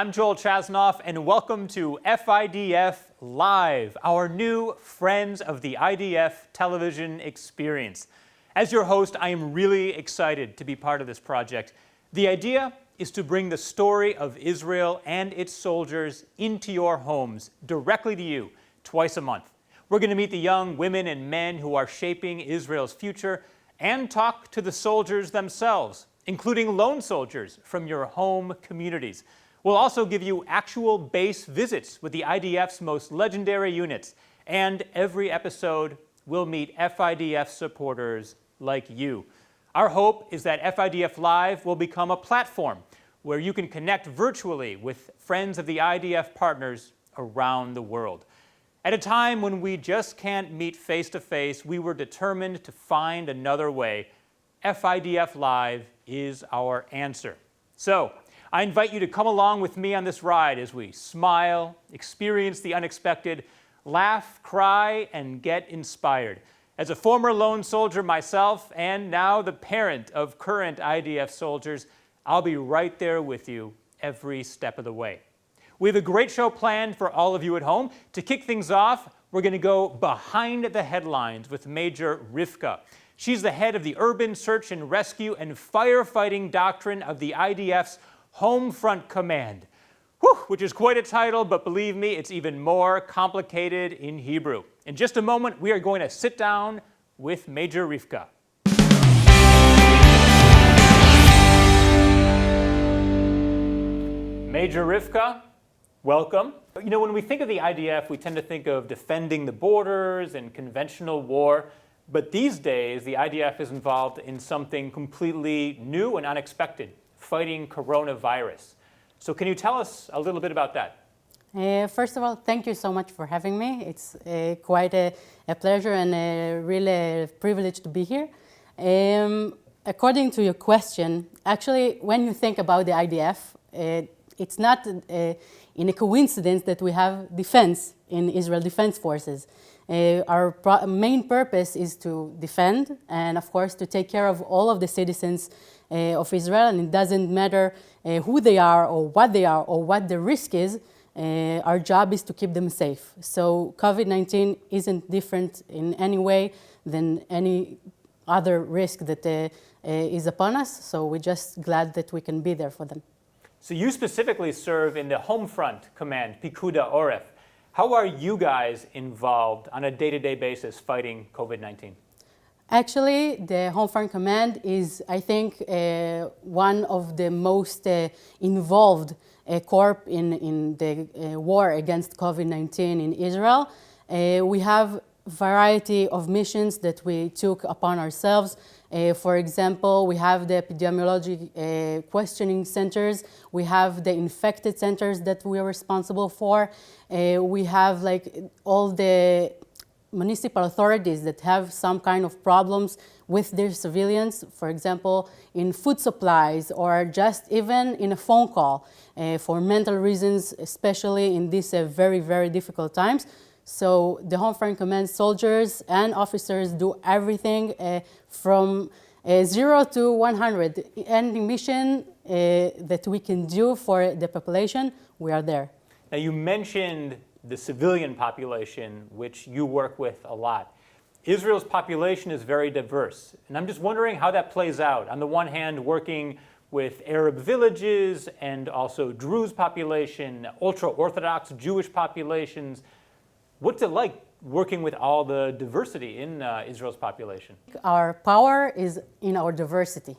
I'm Joel Chasnoff, and welcome to FIDF Live, our new Friends of the IDF television experience. As your host, I am really excited to be part of this project. The idea is to bring the story of Israel and its soldiers into your homes, directly to you, twice a month. We're going to meet the young women and men who are shaping Israel's future and talk to the soldiers themselves, including lone soldiers from your home communities. We'll also give you actual base visits with the IDF's most legendary units, and every episode will meet FIDF supporters like you. Our hope is that FIDF Live will become a platform where you can connect virtually with friends of the IDF partners around the world. At a time when we just can't meet face-to-face, we were determined to find another way. FIDF Live is our answer. So, I invite you to come along with me on this ride as we smile, experience the unexpected, laugh, cry, and get inspired. As a former lone soldier myself, and now the parent of current IDF soldiers, I'll be right there with you every step of the way. We have a great show planned for all of you at home. To kick things off, we're going to go behind the headlines with Major Rivka. She's the head of the Urban Search and Rescue and Firefighting Doctrine of the IDF's Home Front Command. Whew, which is quite a title, but believe me, it's even more complicated in Hebrew. In just a moment, we are going to sit down with Major Rivka. Major Rivka, welcome. You know, when we think of the IDF, we tend to think of defending the borders and conventional war. But these days, the IDF is involved in something completely new and unexpected, fighting coronavirus. So can you tell us a little bit about that? First of all, thank you so much for having me. It's quite a pleasure and a really privilege to be here. According to your question, actually, when you think about the IDF, it's not in a coincidence that we have defense in Israel Defense Forces. Our main purpose is to defend and, of course, to take care of all of the citizens of Israel, and it doesn't matter who they are or what the risk is. Our job is to keep them safe. So COVID-19 isn't different in any way than any other risk that is upon us, so we're just glad that we can be there for them. So you specifically serve in the Home Front Command, Pikuda Oref. How are you guys involved on a day-to-day basis fighting COVID-19? Actually, the Home Front Command is, I think, one of the most involved corps in the war against COVID-19 in Israel. We have a variety of missions that we took upon ourselves. For example, we have the epidemiology questioning centers. We have the infected centers that we are responsible for. We have all the municipal authorities that have some kind of problems with their civilians, for example, in food supplies or just even in a phone call for mental reasons, especially in these very, very difficult times. So the Home Front Command soldiers and officers do everything from 0 to 100. Any mission that we can do for the population, we are there. Now you mentioned the civilian population, which you work with a lot. Israel's population is very diverse, and I'm just wondering how that plays out. On the one hand, working with Arab villages and also Druze population, ultra-Orthodox Jewish populations. What's it like working with all the diversity in Israel's population? Our power is in our diversity.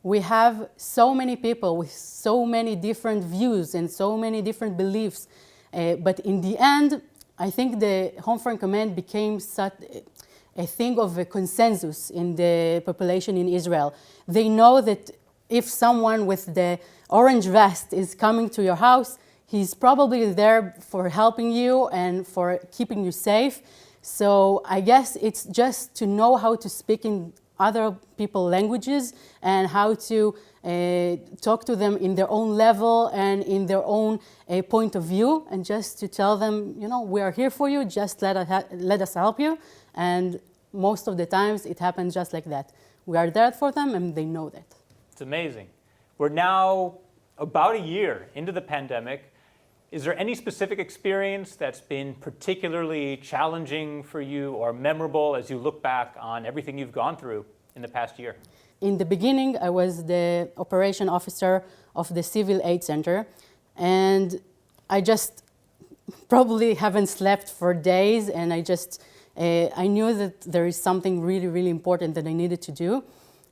We have so many people with so many different views and so many different beliefs. But in the end, I think the Home Front Command became such a thing of a consensus in the population in Israel. They know that if someone with the orange vest is coming to your house, he's probably there for helping you and for keeping you safe. So I guess it's just to know how to speak in other people's languages and how to talk to them in their own level and in their own point of view, and just to tell them, you know, we are here for you, just let us help you. And most of the times it happens just like that. We are there for them and they know that. It's amazing. We're now about a year into the pandemic. Is there any specific experience that's been particularly challenging for you or memorable as you look back on everything you've gone through in the past year? In the beginning, I was the operation officer of the Civil Aid Center, and I just probably haven't slept for days, and I knew that there is something really, really important that I needed to do,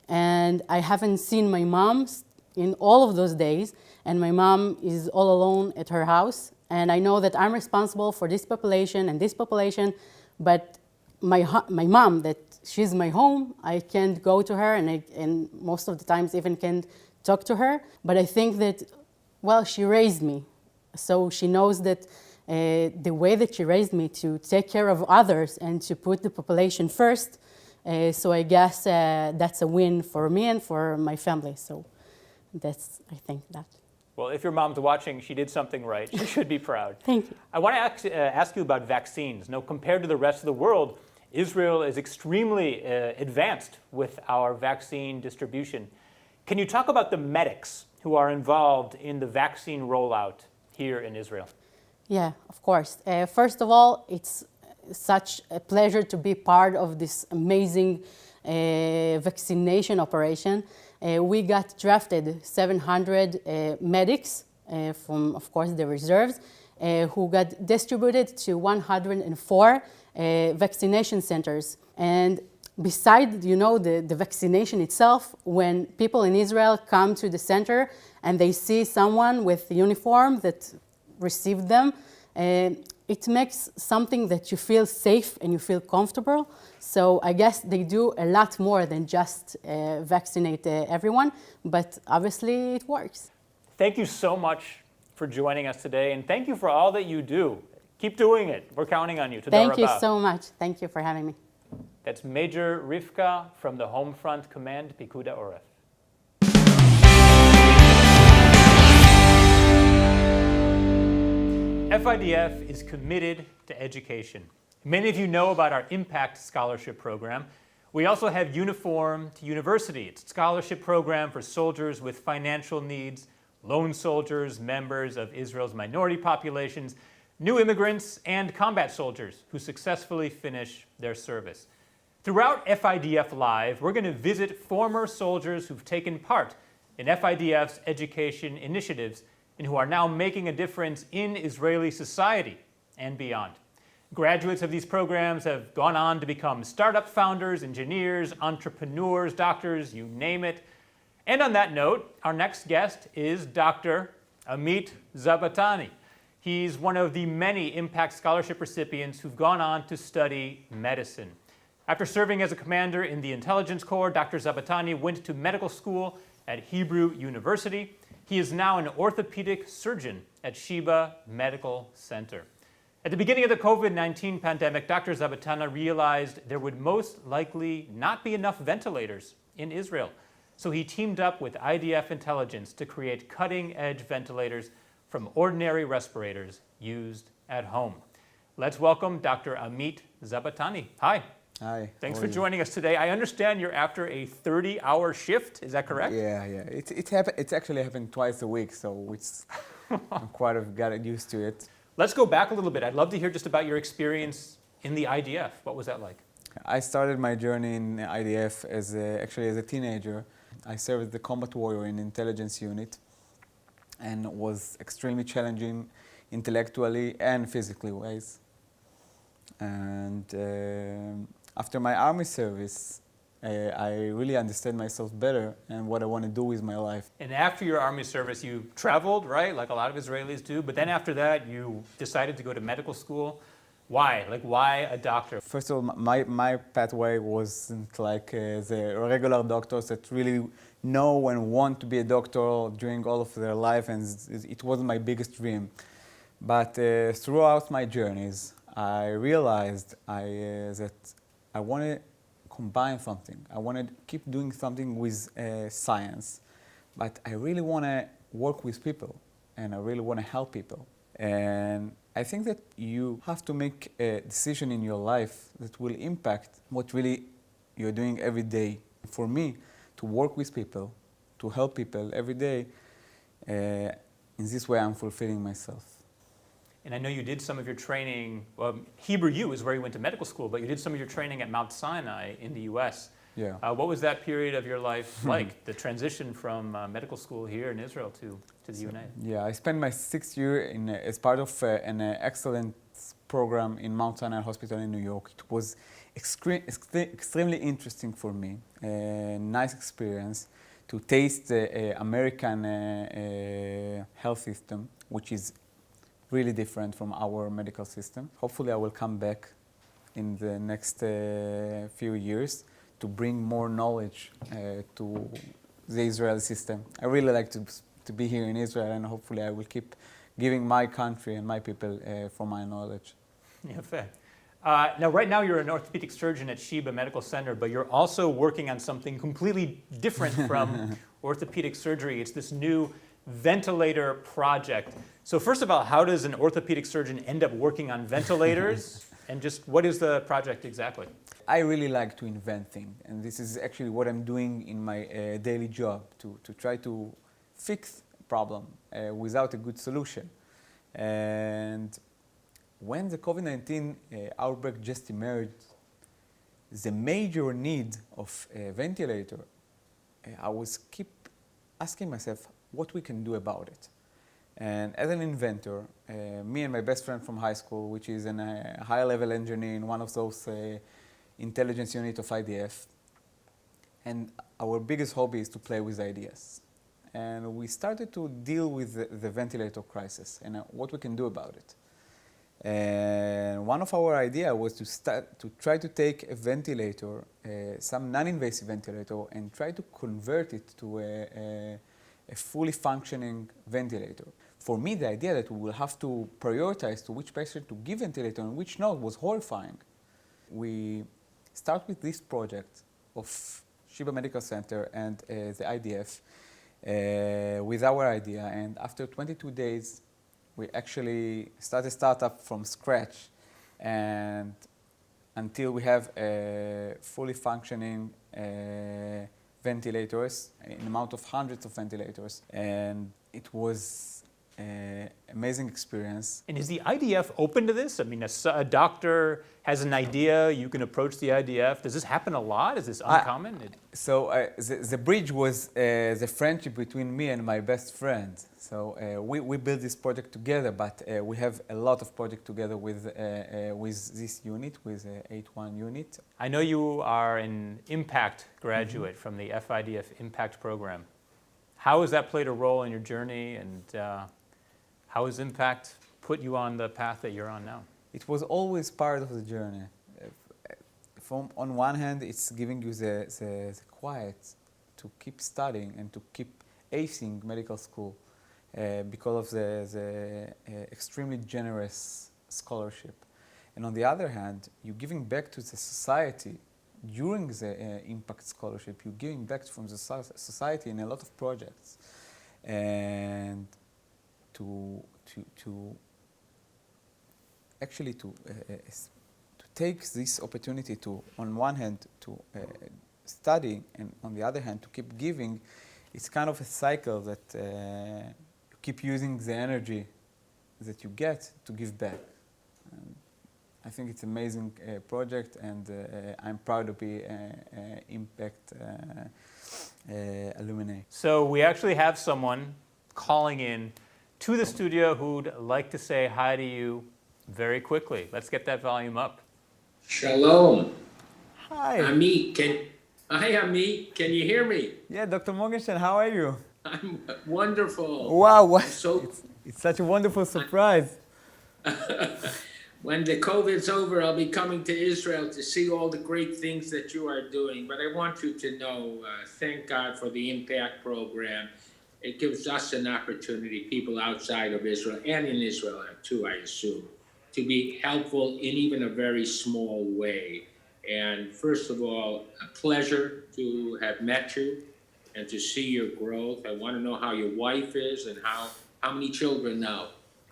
and I haven't seen my mom in all of those days, and my mom is all alone at her house, and I know that I'm responsible for this population and this population, but my mom, that she's my home, I can't go to her, and most of the times even can't talk to her, but I think that, well, she raised me, so she knows that the way that she raised me to take care of others and to put the population first, so I guess that's a win for me and for my family, so that's, I think, that. Well, if your mom's watching, she did something right. She should be proud. Thank you. I want to ask you about vaccines. Now, compared to the rest of the world, Israel is extremely advanced with our vaccine distribution. Can you talk about the medics who are involved in the vaccine rollout here in Israel? Yeah, of course. First of all, it's such a pleasure to be part of this amazing vaccination operation. We got drafted 700 medics from, of course, the reserves, who got distributed to 104 vaccination centers. And beside, the vaccination itself, when people in Israel come to the center and they see someone with a uniform that received them, it makes something that you feel safe and you feel comfortable. So I guess they do a lot more than just vaccinate everyone, but obviously it works. Thank you so much for joining us today, and thank you for all that you do. Keep doing it. We're counting on you. Thank you so much. Thank you for having me. That's Major Rivka from the Home Front Command, Pikuda Oref. FIDF is committed to education. Many of you know about our Impact Scholarship Program. We also have Uniform to University. It's a scholarship program for soldiers with financial needs, lone soldiers, members of Israel's minority populations, new immigrants, and combat soldiers who successfully finish their service. Throughout FIDF Live, we're going to visit former soldiers who've taken part in FIDF's education initiatives and who are now making a difference in Israeli society and beyond. Graduates of these programs have gone on to become startup founders, engineers, entrepreneurs, doctors, you name it. And on that note, our next guest is Dr. Amit Zbtani. He's one of the many Impact Scholarship recipients who've gone on to study medicine. After serving as a commander in the Intelligence Corps, Dr. Zbtani went to medical school at Hebrew University. He is now an orthopedic surgeon at Shiba Medical Center. At the beginning of the COVID-19 pandemic, Dr. Zbtani realized there would most likely not be enough ventilators in Israel. So he teamed up with IDF Intelligence to create cutting-edge ventilators from ordinary respirators used at home. Let's welcome Dr. Amit Zbtani. Hi. Hi. Thanks for joining us today. I understand you're after a 30-hour shift. Is that correct? Yeah. It's actually happened twice a week, so it's I'm quite have got used to it. Let's go back a little bit. I'd love to hear just about your experience in the IDF. What was that like? I started my journey in IDF as a teenager. I served as the combat warrior in intelligence unit, and it was extremely challenging intellectually and physically ways. And after my army service, I really understood myself better and what I want to do with my life. And after your army service, you traveled, right? Like a lot of Israelis do. But then after that, you decided to go to medical school. Why? Like, why a doctor? First of all, my pathway wasn't like the regular doctors that really know and want to be a doctor during all of their life, and it wasn't my biggest dream. But throughout my journeys, I realized that I want to combine something. I want to keep doing something with science, but I really want to work with people, and I really want to help people. And I think that you have to make a decision in your life that will impact what really you're doing every day. For me, to work with people, to help people every day, in this way I'm fulfilling myself. And I know you did some of your training, well, Hebrew U is where you went to medical school, but you did some of your training at Mount Sinai in the US. Yeah. What was that period of your life like, the transition from medical school here in Israel to the UNA? Yeah, I spent my 6th year as part of an excellent program in Mount Sinai Hospital in New York. It was extremely interesting for me, a nice experience to taste the American health system, which is really different from our medical system. Hopefully I will come back in the next few years to bring more knowledge to the Israeli system. I really like to be here in Israel, and hopefully I will keep giving my country and my people for my knowledge. Yeah, fair. Now, right now you're an orthopedic surgeon at Shiba Medical Center, but you're also working on something completely different from orthopedic surgery. It's this new ventilator project. So first of all, how does an orthopedic surgeon end up working on ventilators? And just what is the project exactly? I really like to invent things, and this is actually what I'm doing in my daily job, to try to fix a problem without a good solution. And when the COVID-19 outbreak just emerged, the major need of a ventilator, I was keep asking myself what we can do about it. And as an inventor, me and my best friend from high school, which is a high-level engineer in one of those intelligence unit of IDF, and our biggest hobby is to play with ideas. And we started to deal with the ventilator crisis and what we can do about it. And one of our ideas was to try to take a ventilator, some non-invasive ventilator, and try to convert it to a fully functioning ventilator. For me, the idea that we will have to prioritize to which patient to give ventilator and which not was horrifying. We start with this project of Shiba Medical Center and the IDF with our idea, and after 22 days, we actually start a startup from scratch, and until we have fully functioning ventilators, an amount of hundreds of ventilators, and it was an amazing experience. And is the IDF open to this? I mean, a doctor has an idea, you can approach the IDF. Does this happen a lot? Is this uncommon? The bridge was the friendship between me and my best friend. So we built this project together, but we have a lot of projects together with this unit, with 8-1 unit. I know you are an Impact graduate from the FIDF Impact program. How has that played a role in your journey, and how has Impact put you on the path that you're on now? It was always part of the journey. On one hand, it's giving you the quiet to keep studying and to keep acing medical school because of the extremely generous scholarship. And on the other hand, you're giving back to the society during the Impact Scholarship. You're giving back from the society in a lot of projects. And to take this opportunity to, on one hand, to study, and on the other hand, to keep giving, it's kind of a cycle that you keep using the energy that you get to give back. And I think it's an amazing project, and I'm proud to be an Impact alumni. So we actually have someone calling in to the studio who'd like to say hi to you very quickly. Let's get that volume up. Shalom. Hi. Amit, hi Amit, can you hear me? Yeah, Dr. Morgenstern, how are you? I'm wonderful. Wow, it's such a wonderful surprise. When the COVID's over, I'll be coming to Israel to see all the great things that you are doing. But I want you to know, thank God for the Impact program. It gives us an opportunity, people outside of Israel, and in Israel too, I assume, to be helpful in even a very small way. And first of all, a pleasure to have met you and to see your growth. I want to know how your wife is and how many children now?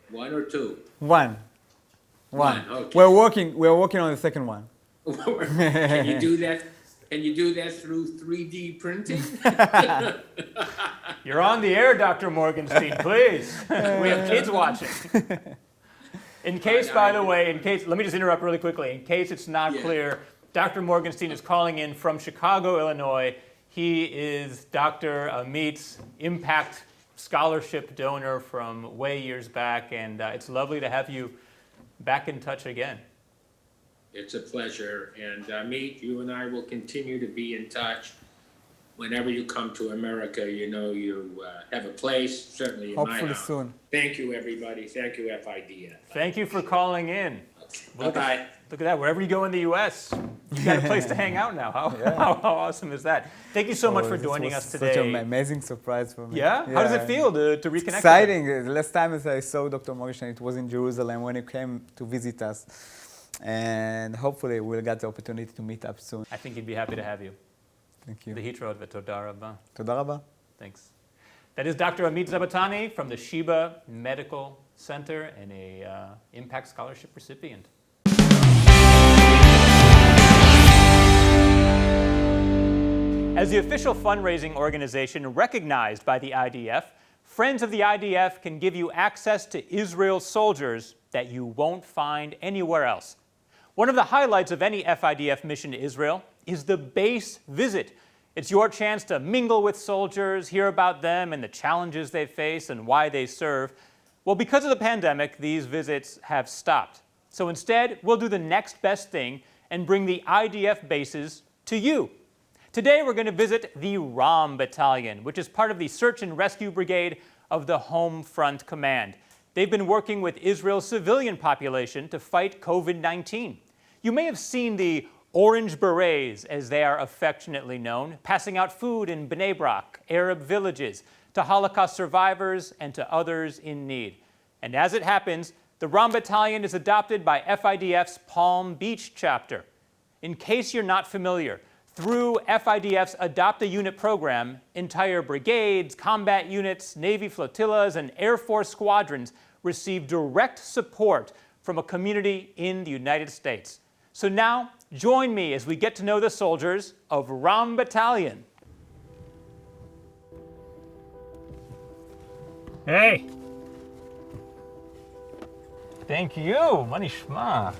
1 or 2? One. Okay. We're working on the second one. Can you do that? Can you do that through 3D printing? You're on the air, Dr. Morgenstein, please. We have kids watching. In case, by the way, let me just interrupt really quickly. In case it's not clear, Dr. Morgenstein is calling in from Chicago, Illinois. He is Dr. Amit's Impact Scholarship donor from way years back, and it's lovely to have you back in touch again. It's a pleasure. And Amit, you and I will continue to be in touch. Whenever you come to America, you know you have a place, certainly in my Hopefully house. soon. Thank you, everybody. Thank you, FIDF. Thank you for calling in. Bye-bye. Look at that. Wherever you go in the U.S., you got a place to hang out now. How awesome is that? Thank you so much for joining us today. Such an amazing surprise for me. Yeah? How does it feel to reconnect? Exciting. The last time as I saw Dr. Morgenstein, it was in Jerusalem when he came to visit us. And hopefully we'll get the opportunity to meet up soon. I think he'd be happy to have you. Thank you. להתראות ותודה רבה. תודה רבה. Thanks. That is Dr. Amit Zebtani from the Shiba Medical Center and a Impact Scholarship recipient. As the official fundraising organization recognized by the IDF, Friends of the IDF can give you access to Israel's soldiers that you won't find anywhere else. One of the highlights of any FIDF mission to Israel is the base visit. It's your chance to mingle with soldiers, hear about them and the challenges they face and why they serve. Well, because of the pandemic, these visits have stopped. So instead, we'll do the next best thing and bring the IDF bases to you. Today, we're going to visit the Ram Battalion, which is part of the Search and Rescue Brigade of the Home Front Command. They've been working with Israel's civilian population to fight COVID-19. You may have seen the Orange Berets, as they are affectionately known, passing out food in Bnei Brak, Arab villages, to Holocaust survivors and to others in need. And as it happens, the Ram Battalion is adopted by FIDF's Palm Beach chapter. In case you're not familiar, through FIDF's Adopt a Unit program, entire brigades, combat units, Navy flotillas, and Air Force squadrons receive direct support from a community in the United States. So now, join me as we get to know the soldiers of Ram Battalion. Hey! Thank you, מה נשמע?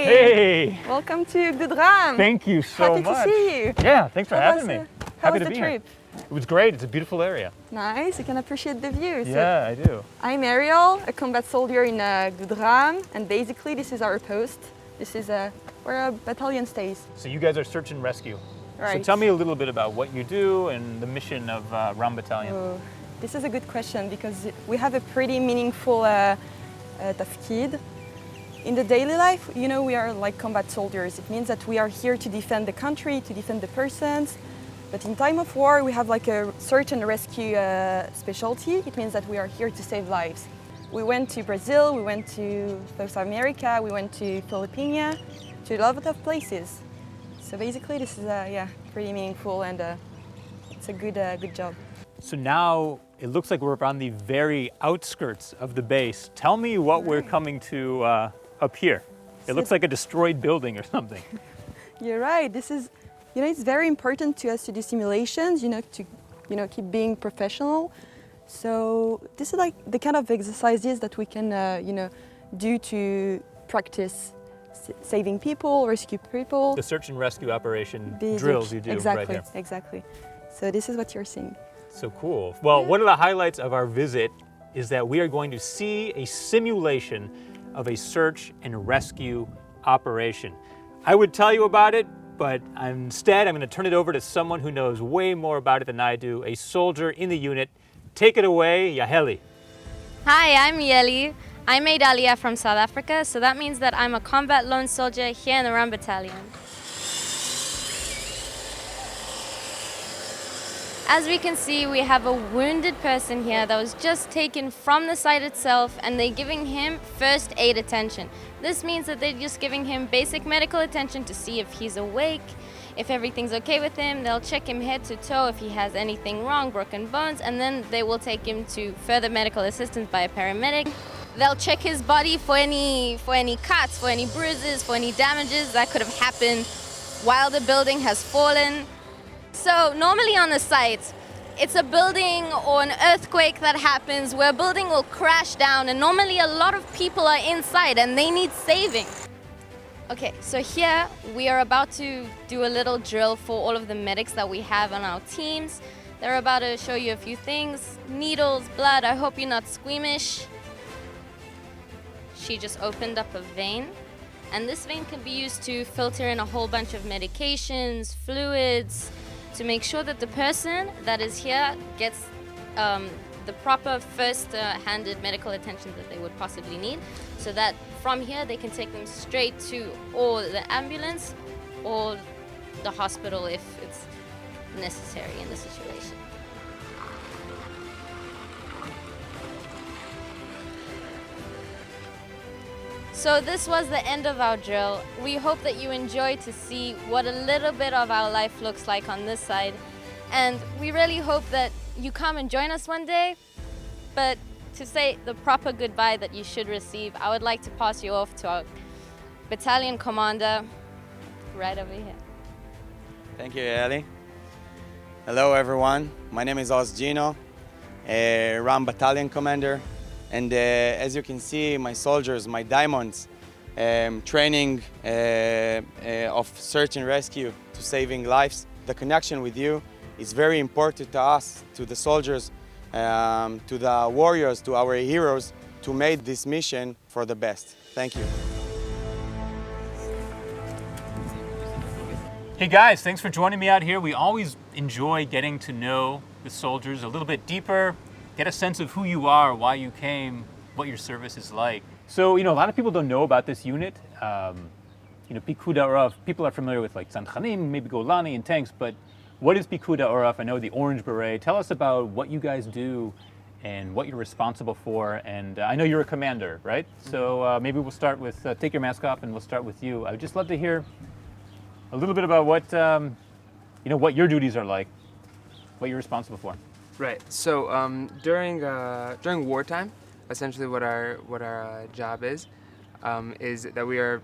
Hey! Welcome to Good Ram. Thank you so Happy much. to see you. Yeah, thanks for having me. How Happy was to the be trip? here. It was great. It's a beautiful area. Nice. You can appreciate the view. So Yeah, I do. I'm Ariel, a combat soldier in Good Ram, and basically this is our post. This is where our battalion stays. So you guys are search and rescue. Right. So tell me a little bit about what you do and the mission of Ram Battalion. Oh, this is a good question because we have a pretty meaningful tafkid. In the daily life, you know, we are like combat soldiers. It means that we are here to defend the country, to defend the persons. But in time of war, we have like a search and rescue specialty. It means that we are here to save lives. We went to Brazil, we went to South America, we went to Philippines, to a lot of places. So basically, this is pretty meaningful and it's a good job. So now it looks like we're on the very outskirts of the base. Tell me what we're coming to up here. It looks like a destroyed building or something. You're right. This is, you know, it's very important to us to do simulations, to keep being professional. So this is like the kind of exercises that we can, do to practice saving people, rescue people. The search and rescue operation Basic. drills you do exactly, right here. Exactly. So this is what you're seeing. So cool. Well, one of the highlights of our visit is that we are going to see a simulation of a search and rescue operation. I would tell you about it, but instead I'm going to turn it over to someone who knows way more about it than I do, a soldier in the unit. Take it away, Yaheli. Hi, I'm Yeli. I made Aliyah from South Africa, so that means that I'm a combat lone soldier here in the Ram Battalion. As we can see, we have a wounded person here that was just taken from the site itself, and they're giving him first aid attention. This means that they're just giving him basic medical attention to see if he's awake, If everything's okay with him, they'll check him head to toe if he has anything wrong, broken bones, and then they will take him to further medical assistance by a paramedic. They'll check his body for any cuts, for any bruises, for any damages that could have happened while the building has fallen. So normally on the site, it's a building or an earthquake that happens where a building will crash down, and normally a lot of people are inside and they need saving. Okay, so here we are about to do a little drill for all of the medics that we have on our teams. They're about to show you a few things. Needles, blood, I hope you're not squeamish. She just opened up a vein, and this vein can be used to filter in a whole bunch of medications, fluids, to make sure that the person that is here gets the proper first-handed medical attention that they would possibly need, so that from here they can take them straight to or the ambulance or the hospital if it's necessary in the situation. So this was the end of our drill. We hope that you enjoyed to see what a little bit of our life looks like on this side. And we really hope that you come and join us one day. But to say the proper goodbye that you should receive, I would like to pass you off to our battalion commander right over here. Thank you, Eli. Hello, everyone. My name is Gino, Ram Battalion Commander. And as you can see, my soldiers, my diamonds, training of search and rescue to saving lives. The connection with you is very important to us, to the soldiers, to the warriors, to our heroes, to make this mission for the best. Thank you. Hey guys, thanks for joining me out here. We always enjoy getting to know the soldiers a little bit deeper, get a sense of who you are, why you came, what your service is like. So, a lot of people don't know about this unit. Pikuda Oraf, people are familiar with like Tzanchanim, maybe Golani and tanks, but what is Pikuda Oraf? I know the Orange Beret. Tell us about what you guys do and what you're responsible for. And I know you're a commander, right? So maybe we'll start with, take your mask off and we'll start with you. I would just love to hear a little bit about what, what your duties are like, what you're responsible for. Right. So during wartime, essentially what our job is that we are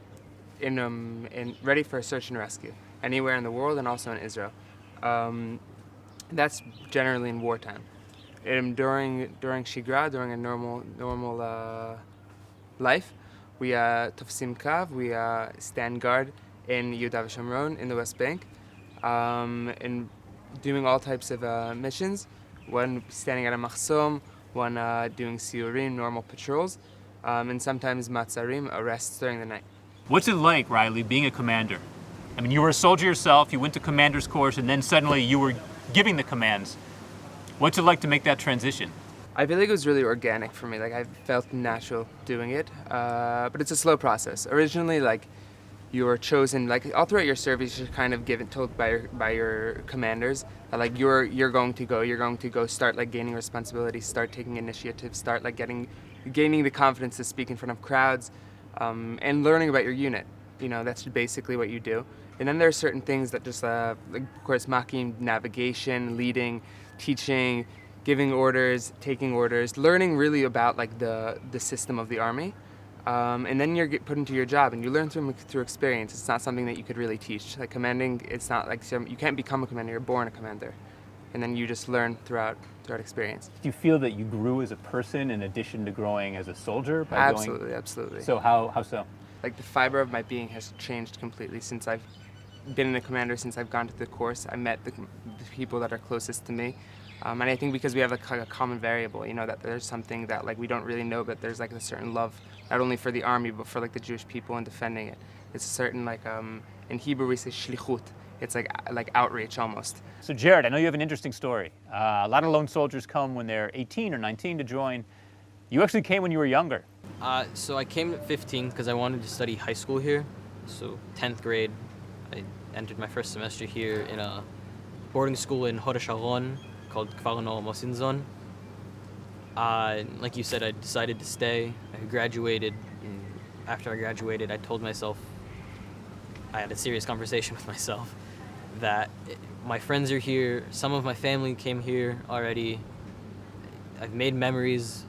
in ready for search and rescue anywhere in the world and also in Israel. That's generally in wartime. During shigra, during a normal life, we tofsim kav, we stand guard in Yehuda v'Shomron in the West Bank, and doing all types of missions. One standing at a machsom, one doing siurim, normal patrols, and sometimes matzarim, arrests during the night. What's it like, Riley, being a commander? I mean, you were a soldier yourself, you went to commander's course, and then suddenly you were giving the commands. What's it like to make that transition? I feel like it was really organic for me. Like, I felt natural doing it, but it's a slow process. Originally, you were chosen, all throughout your service, you're kind of told by your commanders that you're going to go start gaining responsibility, start taking initiative, start gaining the confidence to speak in front of crowds, and learning about your unit. That's basically what you do. And then there are certain things that just, of course, makim, navigation, leading, teaching, giving orders, taking orders, learning really about the system of the army. And then you're put into your job, and you learn through experience. It's not something that you could really teach. Commanding, it's not you can't become a commander. You're born a commander, and then you just learn throughout experience. Do you feel that you grew as a person in addition to growing as a soldier? Absolutely. So how so? The fiber of my being has changed completely since I've been a commander. Since I've gone to the course, I met the people that are closest to me. And I think because we have a common variable, that there's something that we don't really know, but there's a certain love, not only for the army, but for the Jewish people and defending it. It's a certain in Hebrew we say shlichut. It's like outreach almost. So Jared, I know you have an interesting story. A lot of lone soldiers come when they're 18 or 19 to join. You actually came when you were younger. So I came at 15 because I wanted to study high school here. So 10th grade, I entered my first semester here in a boarding school in Hod HaSharon called Kfar Noor Mosinzon. Like you said, I decided to stay. I graduated, and after I graduated, I told myself, I had a serious conversation with myself, that my friends are here. Some of my family came here already. I've made memories.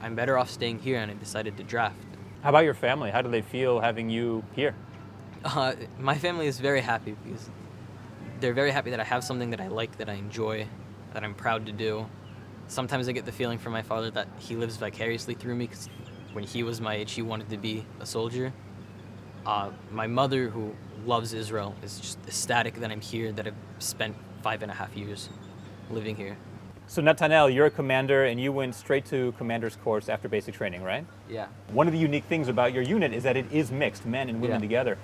I'm better off staying here, and I decided to draft. How about your family? How do they feel having you here? My family is very happy because they're very happy that I have something that I like, that I enjoy, that I'm proud to do. Sometimes I get the feeling from my father that he lives vicariously through me because when he was my age, he wanted to be a soldier. My mother, who loves Israel, is just ecstatic that I'm here, that I've spent 5.5 years living here. So Natanel, you're a commander and you went straight to commander's course after basic training, right? Yeah. One of the unique things about your unit is that it is mixed, men and women Yeah. together.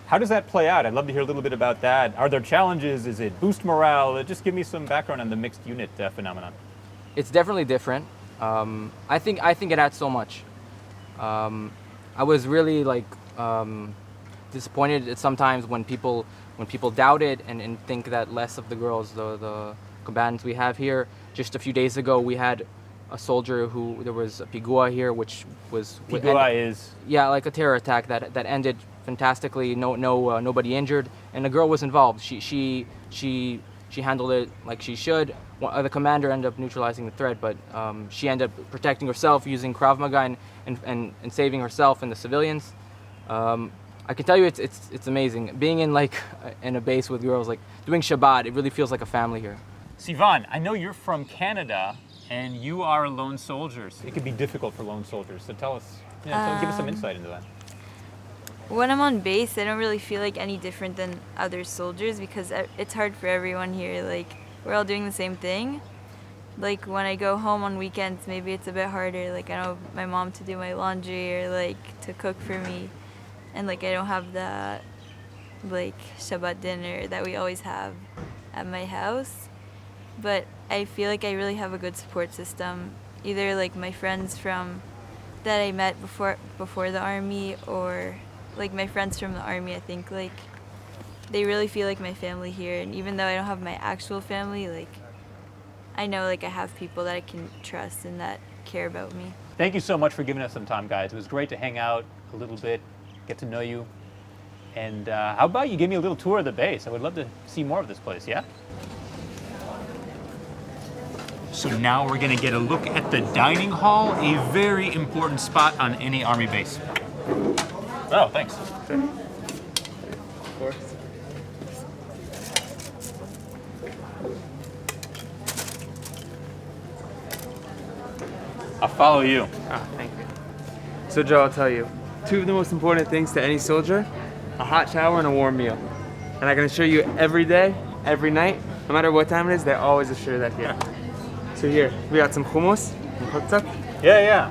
How does that play out? I'd love to hear a little bit about that. Are there challenges? Is it boost morale? Just give me some background on the mixed unit phenomenon. It's definitely different. I think it adds so much. I was really disappointed at sometimes when people doubt it and think that less of the girls, the combatants we have here. Just a few days ago, we had a soldier there was a pigua here, which was Pigua is? Yeah, like a terror attack that ended fantastically. Nobody injured, and the girl was involved. She handled it like she should. The commander ended up neutralizing the threat, but she ended up protecting herself using Krav Maga and saving herself and the civilians. I can tell you it's amazing. Being in a base with girls, doing Shabbat, it really feels like a family here. Sivan, I know you're from Canada and you are lone soldiers. It can be difficult for lone soldiers, so tell us, give us some insight into that. When I'm on base, I don't really feel like any different than other soldiers because it's hard for everyone here. We're all doing the same thing. When I go home on weekends, maybe it's a bit harder. I know my mom to do my laundry or to cook for me. And I don't have the Shabbat dinner that we always have at my house. But I feel like I really have a good support system. Either my friends that I met before the army or my friends from the army. I think they really feel like my family here. And even though I don't have my actual family, I know I have people that I can trust and that care about me. Thank you so much for giving us some time, guys. It was great to hang out a little bit, get to know you. And how about you give me a little tour of the base? I would love to see more of this place, yeah? So now we're gonna get a look at the dining hall, a very important spot on any army base. Oh, thanks. Of course. I'll follow you. Oh, thank you. So Joe, I'll tell you, two of the most important things to any soldier, a hot shower and a warm meal. And I can assure you every day, every night, no matter what time it is, they always assure that here. So here, we got some hummus and cooked up. Yeah.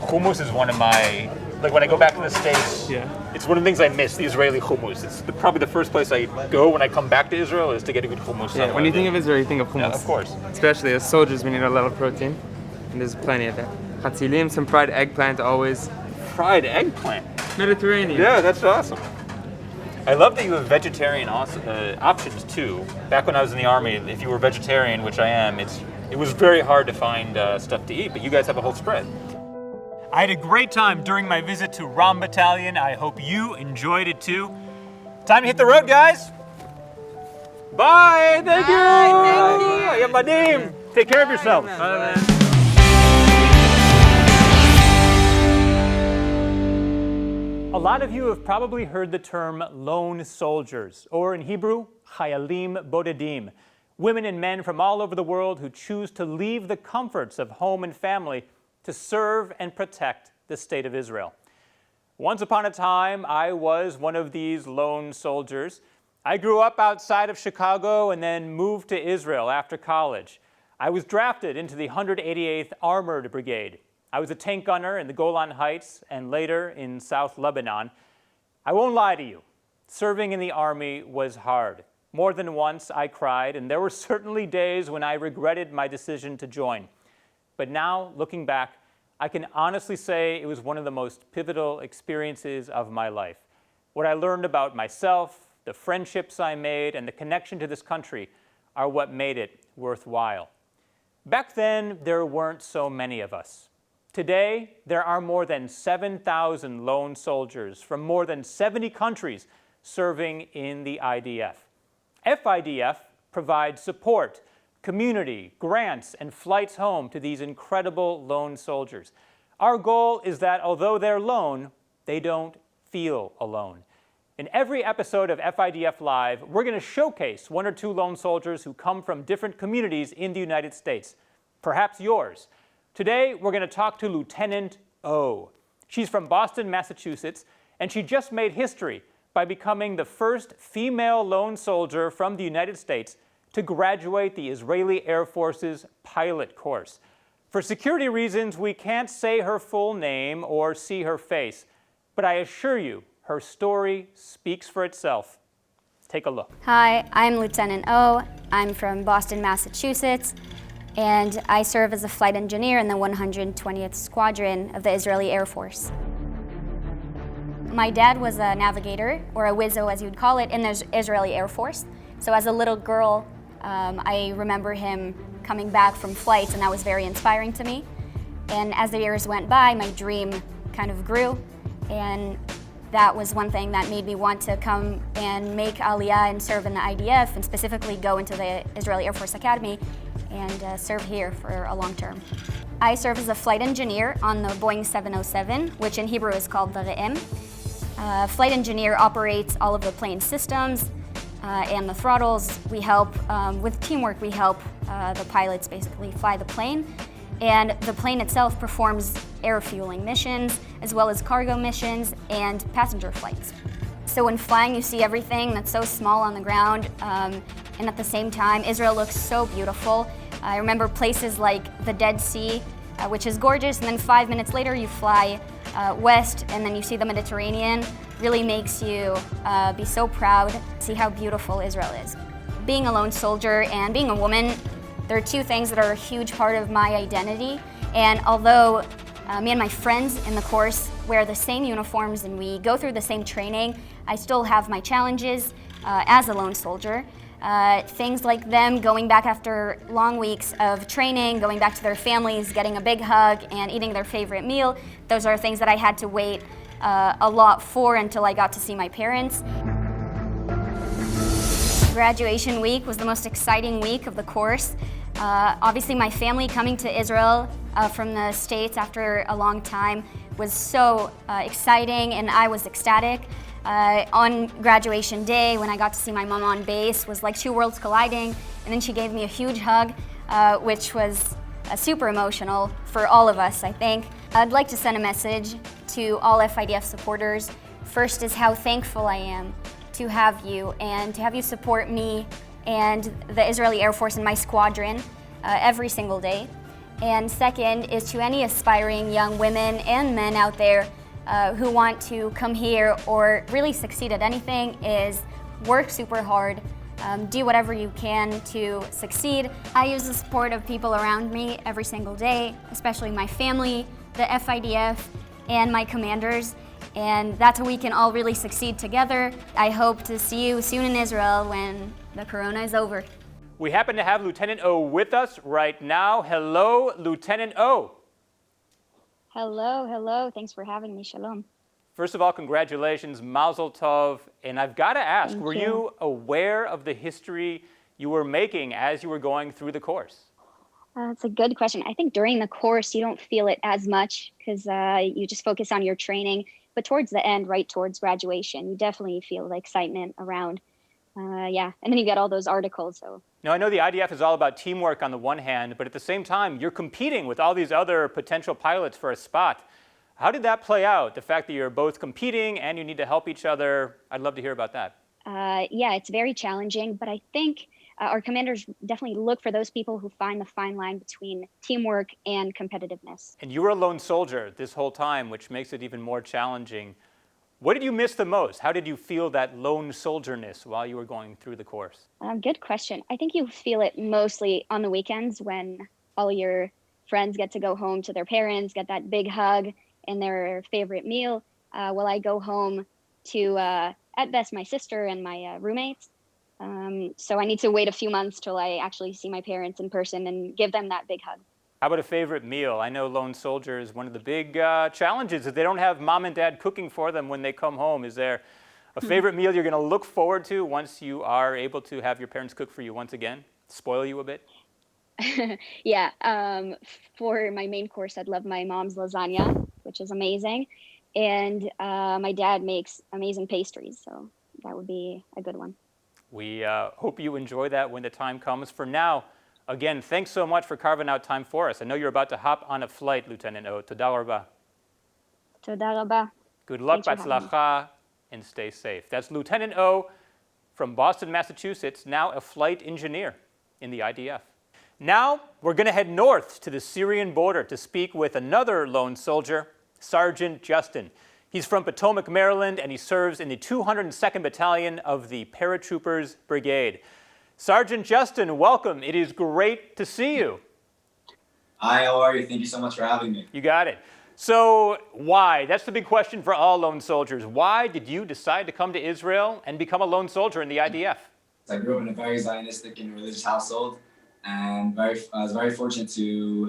Hummus is one of my, when I go back to the States, it's one of the things I miss, the Israeli hummus. It's probably the first place I go when I come back to Israel is to get a good hummus. Yeah, when you think of Israel, you think of hummus. Yeah, of course. Especially as soldiers, we need a lot of protein, and there's plenty of that. Chatzilim, some fried eggplant always. Fried eggplant? Mediterranean. Yeah, that's awesome. I love that you have vegetarian options too. Back when I was in the army, if you were vegetarian, which I am, it was very hard to find stuff to eat, but you guys have a whole spread. I had a great time during my visit to Ram Battalion. I hope you enjoyed it too. Time to hit the road, guys. Bye. Thank you. Bye. Yeah, Madim. Take care of yourself. Bye, man. A lot of you have probably heard the term lone soldiers, or in Hebrew, chayalim bodedim, women and men from all over the world who choose to leave the comforts of home and family to serve and protect the state of Israel. Once upon a time, I was one of these lone soldiers. I grew up outside of Chicago and then moved to Israel after college. I was drafted into the 188th Armored Brigade. I was a tank gunner in the Golan Heights and later in South Lebanon. I won't lie to you, serving in the Army was hard. More than once I cried, and there were certainly days when I regretted my decision to join. But now, looking back, I can honestly say it was one of the most pivotal experiences of my life. What I learned about myself, the friendships I made, and the connection to this country are what made it worthwhile. Back then, there weren't so many of us. Today, there are more than 7,000 lone soldiers from more than 70 countries serving in the IDF. FIDF provides support, community, grants, and flights home to these incredible lone soldiers. Our goal is that although they're lone, they don't feel alone. In every episode of FIDF Live, we're going to showcase one or two lone soldiers who come from different communities in the United States, perhaps yours. Today, we're going to talk to Lieutenant O. She's from Boston, Massachusetts, and she just made history by becoming the first female lone soldier from the United States to graduate the Israeli Air Force's pilot course. For security reasons, we can't say her full name or see her face, but I assure you, her story speaks for itself. Take a look. Hi, I'm Lieutenant O. I'm from Boston, Massachusetts, and I serve as a flight engineer in the 120th Squadron of the Israeli Air Force. My dad was a navigator, or a WISO as you'd call it, in the Israeli Air Force. So as a little girl, I remember him coming back from flights, and that was very inspiring to me. And as the years went by, my dream kind of grew, and that was one thing that made me want to come and make Aliyah and serve in the IDF, and specifically go into the Israeli Air Force Academy and serve here for a long term. I serve as a flight engineer on the Boeing 707, which in Hebrew is called the Re'em. Flight engineer operates all of the plane systems and the throttles. We help, with teamwork, we help the pilots basically fly the plane. And the plane itself performs air fueling missions, as well as cargo missions and passenger flights. So when flying, you see everything that's so small on the ground, and at the same time, Israel looks so beautiful. I remember places like the Dead Sea, which is gorgeous, and then 5 minutes later you fly west, and then you see the Mediterranean. Really makes you be so proud to see how beautiful Israel is. Being a lone soldier and being a woman, there are two things that are a huge part of my identity. And although me and my friends in the course wear the same uniforms and we go through the same training, I still have my challenges as a lone soldier. Things like them going back after long weeks of training, going back to their families, getting a big hug, and eating their favorite meal. Those are things that I had to wait a lot for until I got to see my parents. Graduation week was the most exciting week of the course. Obviously, my family coming to Israel from the States after a long time was so exciting, and I was ecstatic. On graduation day, when I got to see my mom on base, was like two worlds colliding, and then she gave me a huge hug, which was super emotional for all of us, I think. I'd like to send a message to all FIDF supporters. First is how thankful I am to have you, and to have you support me and the Israeli Air Force and my squadron every single day. And second is to any aspiring young women and men out there who want to come here or really succeed at anything, is work super hard, do whatever you can to succeed. I use the support of people around me every single day, especially my family, the FIDF, and my commanders. And that's how we can all really succeed together. I hope to see you soon in Israel when the corona is over. We happen to have Lieutenant O with us right now. Hello, Lieutenant O. Hello. Thanks for having me. Shalom. First of all, congratulations, Mazel Tov. And I've got to ask, Thank were you. you aware of the history you were making as you were going through the course? That's a good question. I think during the course, you don't feel it as much because you just focus on your training. But towards the end, right towards graduation, you definitely feel the excitement around. And then you get all those articles. So. Now, I know the IDF is all about teamwork on the one hand, but at the same time, you're competing with all these other potential pilots for a spot. How did that play out? The fact that you're both competing and you need to help each other, I'd love to hear about that. It's very challenging, but I think our commanders definitely look for those people who find the fine line between teamwork and competitiveness. And you were a lone soldier this whole time, which makes it even more challenging. What did you miss the most? How did you feel that lone soldierness while you were going through the course? Good question. I think you feel it mostly on the weekends when all your friends get to go home to their parents, get that big hug and their favorite meal. While I go home to, at best, my sister and my roommates. So I need to wait a few months till I actually see my parents in person and give them that big hug. How about a favorite meal? I know lone soldiers, one of the big challenges is they don't have mom and dad cooking for them when they come home. Is there a favorite meal you're going to look forward to once you are able to have your parents cook for you once again? Spoil you a bit? Yeah, for my main course, I'd love my mom's lasagna, which is amazing. And my dad makes amazing pastries, so that would be a good one. We hope you enjoy that when the time comes. For now, again, thanks so much for carving out time for us. I know you're about to hop on a flight, Lieutenant O. Toda rabba. Toda rabba. Good luck, Thanks for having me. batzlacha, and stay safe. That's Lieutenant O from Boston, Massachusetts, now a flight engineer in the IDF. Now, we're going to head north to the Syrian border to speak with another lone soldier, Sgt Justin. He's from Potomac, Maryland, and he serves in the 202nd Battalion of the Paratroopers Brigade. Sgt Justin, welcome. It is great to see you. Hi, how are you? Thank you so much for having me. You got it. So why? That's the big question for all lone soldiers. Why did you decide to come to Israel and become a lone soldier in the IDF? I grew up in a very Zionistic and religious household, and I was very fortunate to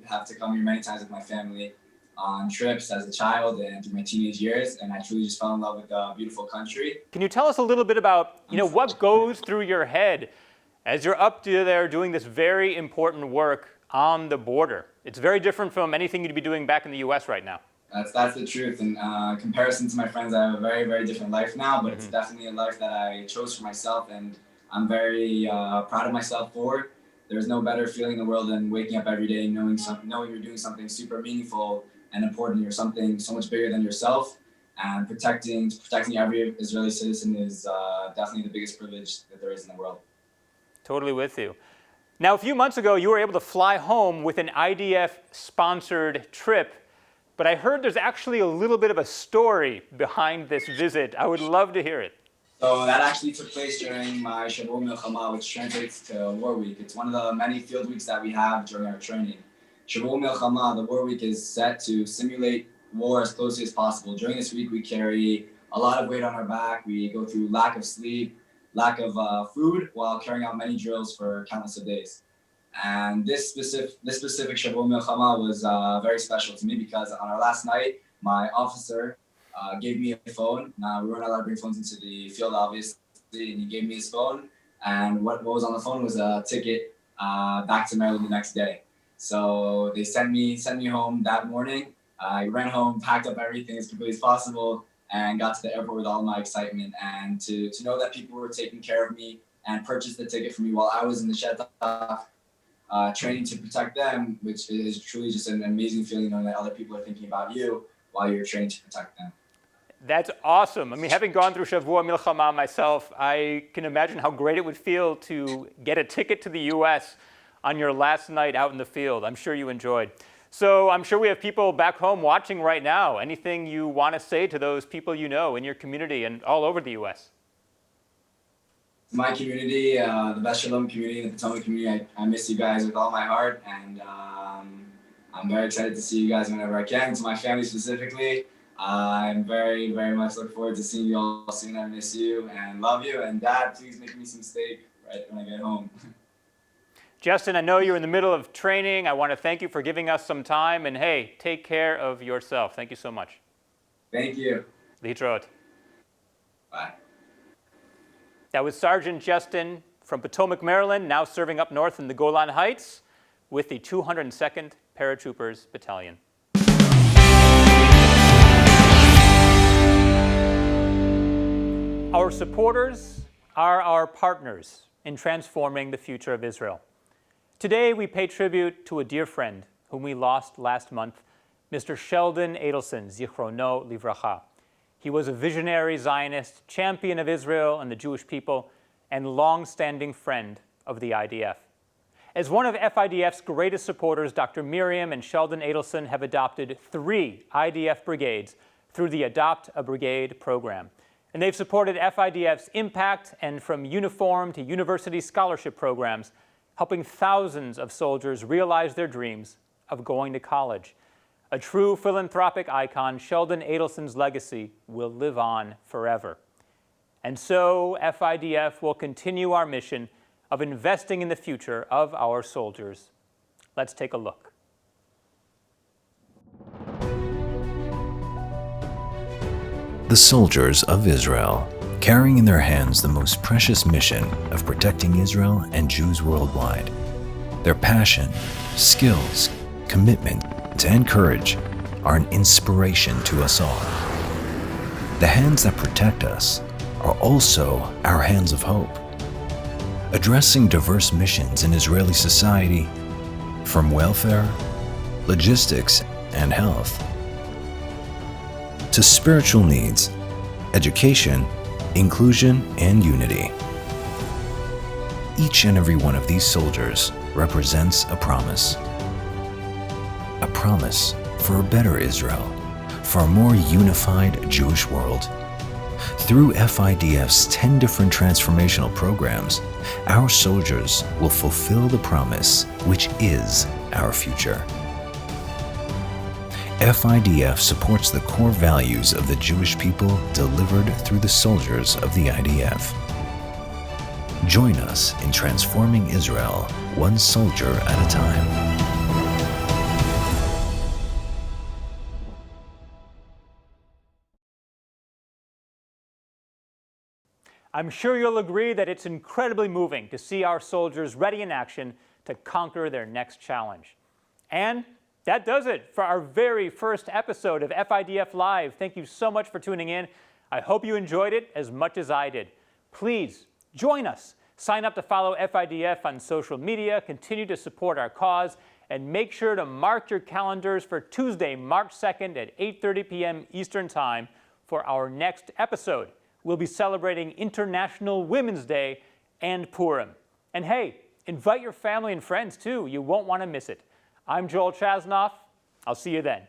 have to come here many times with my family on trips as a child and through my teenage years, and I truly just fell in love with the beautiful country. Can you tell us a little bit about, what goes through your head as you're up there doing this very important work on the border? It's very different from anything you'd be doing back in the U.S. right now. That's the truth. In comparison to my friends, I have a very, very different life now, but it's definitely a life that I chose for myself, and I'm very proud of myself for it. There's no better feeling in the world than waking up every day knowing you're doing something super meaningful and important. You're something so much bigger than yourself, and protecting every Israeli citizen is definitely the biggest privilege that there is in the world. Totally with you. Now, a few months ago, you were able to fly home with an IDF-sponsored trip, but I heard there's actually a little bit of a story behind this visit. I would love to hear it. So that actually took place during my Shabbat Milchama, which translates to War Week. It's one of the many field weeks that we have during our training. Shabbat Milchama, the War Week, is set to simulate war as closely as possible. During this week, we carry a lot of weight on our back. We go through lack of sleep, lack of food, while carrying out many drills for countless of days. And this specific Shabbat Milchama was very special to me because on our last night, my officer gave me a phone. Now, we weren't allowed to bring phones into the field, obviously, and he gave me his phone. And what was on the phone was a ticket back to Maryland the next day. So they sent me home that morning. I ran home, packed up everything as quickly as possible, and got to the airport with all my excitement. And to know that people were taking care of me and purchased the ticket for me while I was in the Shetach, training to protect them, which is truly just an amazing feeling knowing that other people are thinking about you while you're training to protect them. That's awesome. I mean, having gone through Shavua Milchama myself, I can imagine how great it would feel to get a ticket to the U.S. on your last night out in the field. I'm sure you enjoyed. So I'm sure we have people back home watching right now. Anything you want to say to those people you know in your community and all over the U.S.? My community, the Best Shalom community, the Potomac community, I miss you guys with all my heart, and I'm very excited to see you guys whenever I can. To my family specifically, I'm very, very much look forward to seeing you all soon. I miss you and love you. And Dad, please make me some steak right when I get home. Justin, I know you're in the middle of training. I want to thank you for giving us some time. And hey, take care of yourself. Thank you so much. Thank you. Litrot. Bye. That was Sgt Justin from Potomac, Maryland, now serving up north in the Golan Heights with the 202nd Paratroopers Battalion. Our supporters are our partners in transforming the future of Israel. Today, we pay tribute to a dear friend whom we lost last month, Mr. Sheldon Adelson, Zichrono Livracha. He was a visionary Zionist, champion of Israel and the Jewish people, and long-standing friend of the IDF. As one of FIDF's greatest supporters, Dr. Miriam and Sheldon Adelson have adopted 3 IDF brigades through the Adopt a Brigade program. And they've supported FIDF's impact and from uniform to university scholarship programs, helping thousands of soldiers realize their dreams of going to college. A true philanthropic icon, Sheldon Adelson's legacy will live on forever. And so FIDF will continue our mission of investing in the future of our soldiers. Let's take a look. the soldiers of Israel, carrying in their hands the most precious mission of protecting Israel and Jews worldwide. Their passion, skills, commitment, and courage are an inspiration to us all. The hands that protect us are also our hands of hope, addressing diverse missions in Israeli society, from welfare, logistics, and health, to spiritual needs, education, inclusion, and unity. Each and every one of these soldiers represents a promise for a better Israel, for a more unified Jewish world. Through FIDF's 10 different transformational programs, our soldiers will fulfill the promise, which is our future. FIDF supports the core values of the Jewish people delivered through the soldiers of the IDF. Join us in transforming Israel, one soldier at a time. I'm sure you'll agree that it's incredibly moving to see our soldiers ready in action to conquer their next challenge. And that does it for our very first episode of FIDF Live. Thank you so much for tuning in. I hope you enjoyed it as much as I did. Please join us. Sign up to follow FIDF on social media, continue to support our cause, and make sure to mark your calendars for Tuesday, March 2nd at 8:30 p.m. Eastern Time for our next episode. We'll be celebrating International Women's Day and Purim. And hey, invite your family and friends too. You won't want to miss it. I'm Joel Chasnoff. I'll see you then.